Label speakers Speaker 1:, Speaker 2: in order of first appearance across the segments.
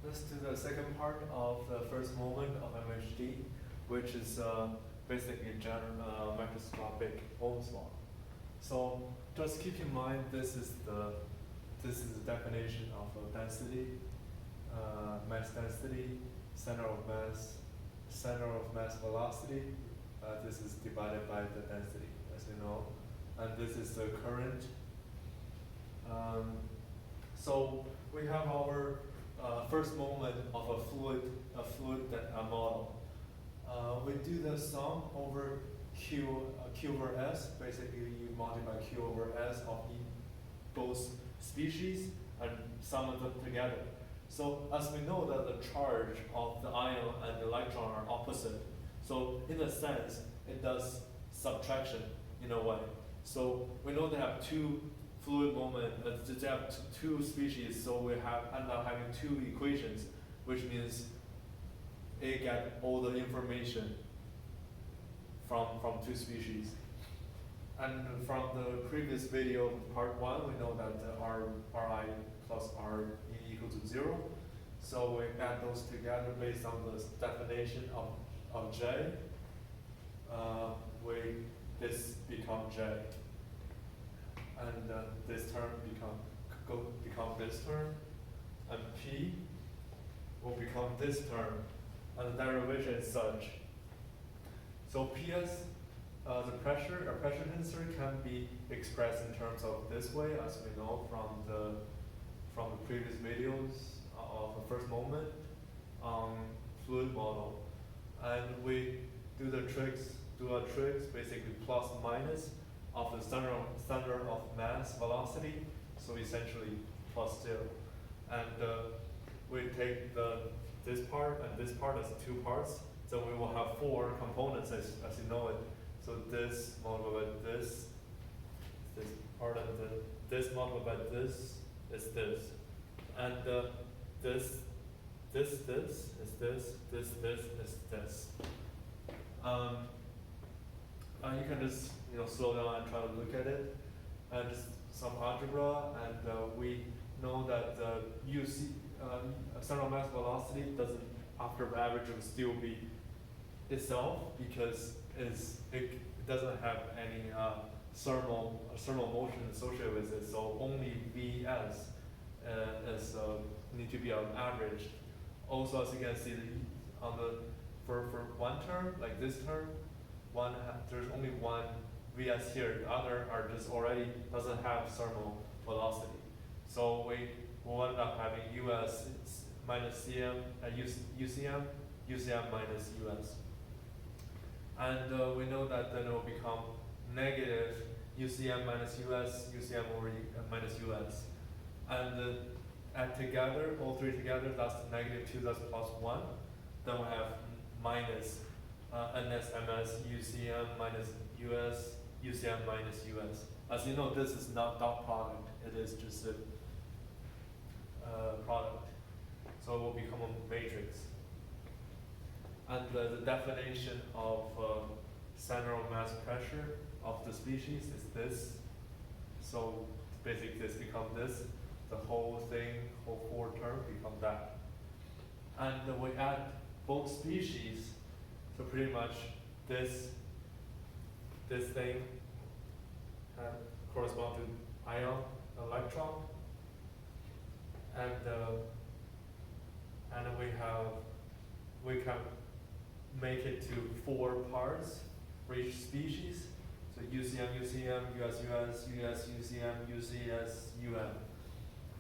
Speaker 1: let's do the second part of the first moment of MHD, which is basically general macroscopic Ohm's law. So just keep in mind this is the definition of density, mass density, center of mass velocity. This is divided by the density, as you know, and this is the current. So we have our first moment of a fluid model. We do the sum over Q over S. Basically, you multiply Q over S of both species and sum them together. So as we know that the charge of the ion and the electron are opposite, so in a sense, it does subtraction in a way. So we know they have two fluid moment, they have two species, so we end up having two equations, which means it get all the information from two species. And from the previous video, part 1, we know that Ri plus R equal to 0. So we add those together based on the definition of J. This become J. And this term become this term. And P will become this term. And the derivation is such. So PS, the pressure tensor can be expressed in terms of this way, as we know from the previous videos of the first moment fluid model. And we do our tricks, basically plus minus of the center of mass velocity, so essentially plus 0. And we take this part and this part as two parts, so we will have 4 components as you know it. So this multiplied by this part of this multiplied by this is this. And this is this, is this. You can just slow down and try to look at it. And just some algebra, and we know that the central mass velocity doesn't, after average, will still be itself because it doesn't have any thermal motion associated with it. So only Vs is need to be on average. Also, as you can see, for one term, like this term, there's only one Vs here. The other are just already doesn't have thermal velocity. So we will end up having Us minus Cm, UCM minus Us. And we know that then it will become negative UCM minus US, UCM over minus US. And add together, all three together, that's negative 2, that's plus 1. Then we have minus NS, MS, UCM minus US, UCM minus US. As you know, this is not dot product, it is just a product. So it will become a matrix. And the definition of central mass pressure of the species is this. So basically this becomes this. The whole thing, whole 4 term become that. And we add both species. So pretty much this thing corresponds to ion, electron. And we can make it to 4 parts for each species. So UCM, UCM, US, US, US, UCM, UCS, UM.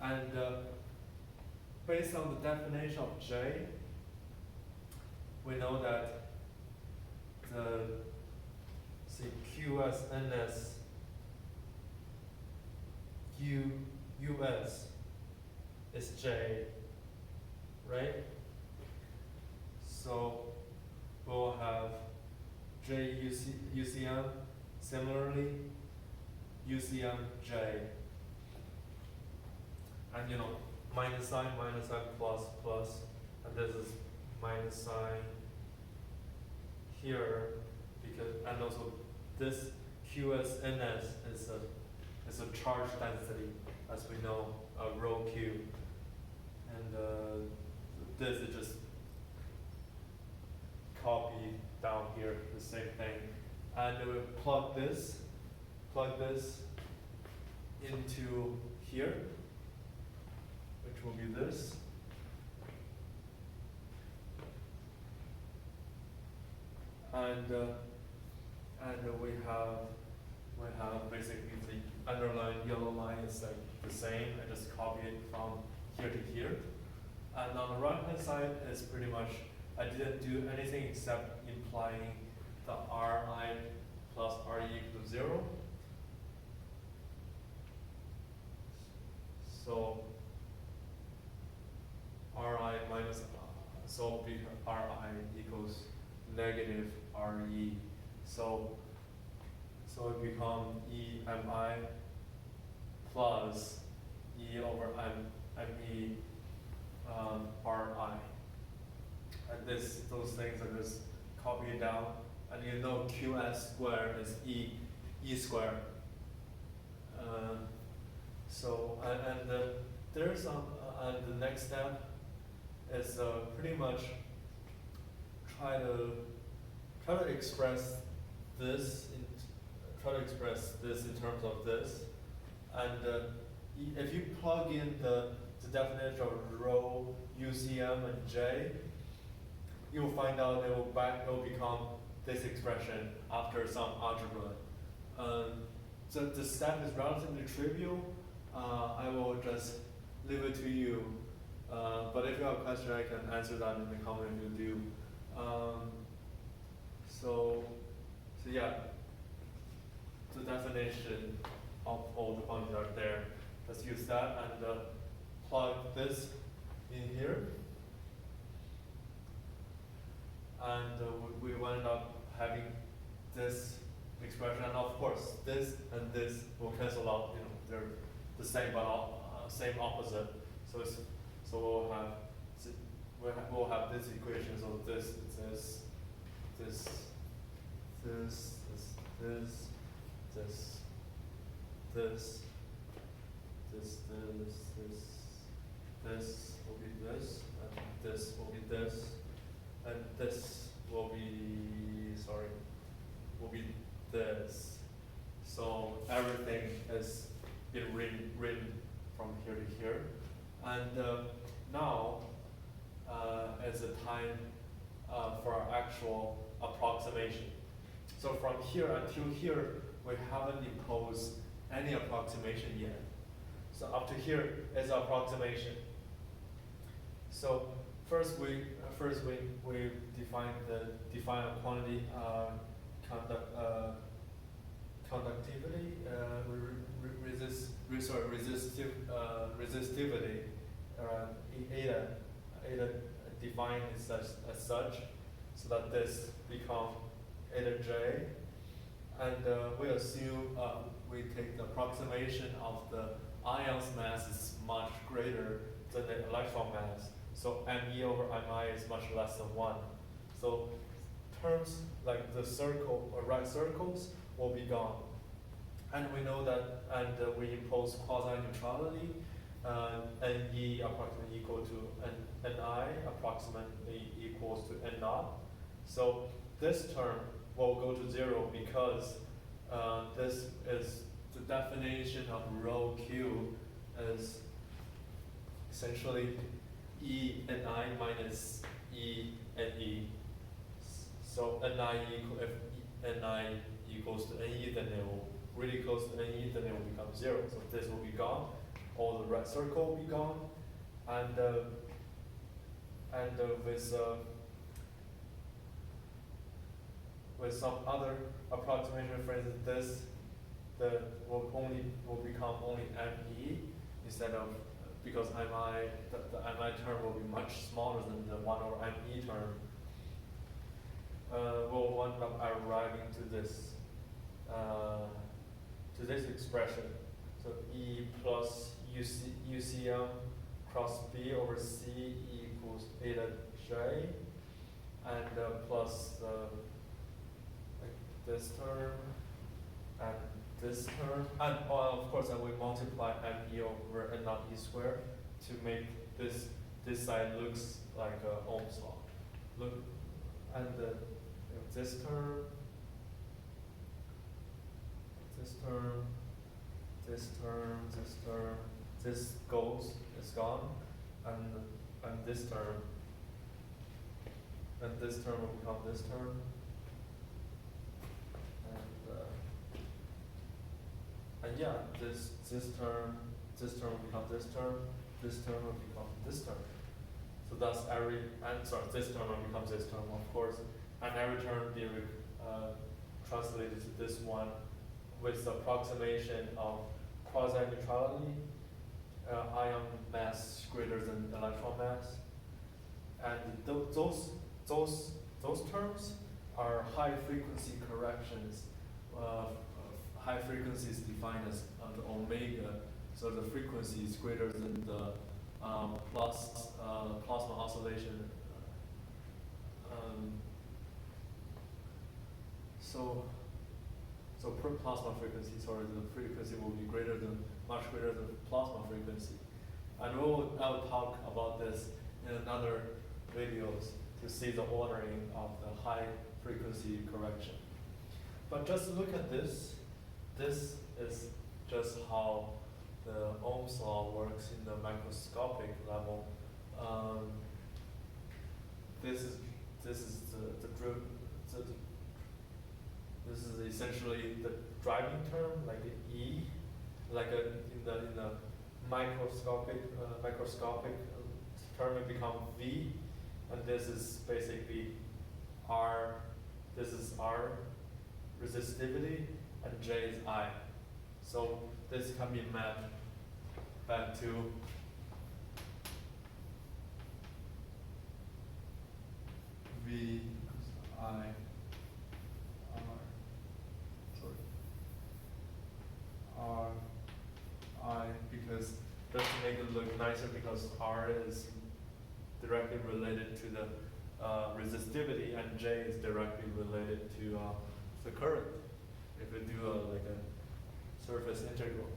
Speaker 1: And based on the definition of J, we know that the QS, NS, US is J, right? So we'll have J UCM, similarly UCM J. And minus sign, plus, and this is minus sign here, because, and also this QSNS is a charge density, as we know, rho Q. And this is just copy down here, the same thing. And we plug this into here, which will be this. And we have basically the underlying yellow line is like the same. I just copy it from here to here. And on the right hand side is pretty much, I didn't do anything except implying the Ri plus Re equal to 0. So Ri minus, so Ri equals negative Re. So it becomes EMI plus E over ME Ri. And those things are just copied down. And you know QS squared is E squared. There's and the next step is pretty much try to express this in terms of this, and if you plug in the definition of rho, UCM, and J, you will find out it will become this expression after some algebra. The step is relatively trivial. I will just leave it to you. But if you have a question, I can answer that in the comment if you do. So yeah, the definition of all the quantities are there. Let's use that and plug this in here. And we wind up having this expression, and of course this and this will cancel out. You know, they're the same but same opposite. So we'll have this equation. So this will be this, and this will be this, and this will be this. So everything is been written from here to here, and now is the time for our actual approximation. So from here until here, we haven't imposed any approximation yet. So up to here is approximation. So first we define a quantity conductivity, resistivity, eta defined as such, so that this becomes eta J, and we assume we take the approximation of the ion's mass is much greater than the electron mass, so ME over MI is much less than 1. So terms like the circle or right circles will be gone. And we know that, and we impose quasi-neutrality, NE approximately equal to NI approximately equals to N naught. So this term will go to 0 because this is the definition of rho Q is essentially E and I minus E and E. So NI if NI equals to NE, then it will really close to NE, then it will become 0. So this will be gone. All the red circle will be gone, and with some other approximation, for instance, this will become only ME instead of, because MI, the MI term will be much smaller than the 1 over ME term. We'll wind up arriving to this expression. So E plus UCM cross B over C equals eta J, and plus this term and this term, and of course, we multiply ME over N naught E squared to make this this side looks like Ohm's law. Look, and this term, this term, this term, this term, this goes, it's gone, and this term, and this term will become this term, and yeah, this term will become this term will become this term. So thus every, and sorry, this term will become this term, of course, and every term being translated to this one with the approximation of quasi-neutrality, ion mass greater than electron mass, and those terms are high frequency corrections. High frequency is defined as the omega, so the frequency is greater than the plasma oscillation. So per plasma frequency, sorry, the frequency will be much greater than plasma frequency. And I will talk about this in another videos to see the ordering of the high frequency correction. But just look at this. This is just how the Ohm's law works in the microscopic level. This is this is essentially the driving term, like an E, like in the microscopic term it become V, and this is basically R. This is R resistivity, and J is I. So this can be mapped back to V I R, sorry, R I, because just to make it look nicer, because R is directly related to the resistivity, and J is directly related to the current. If we do like a surface integral.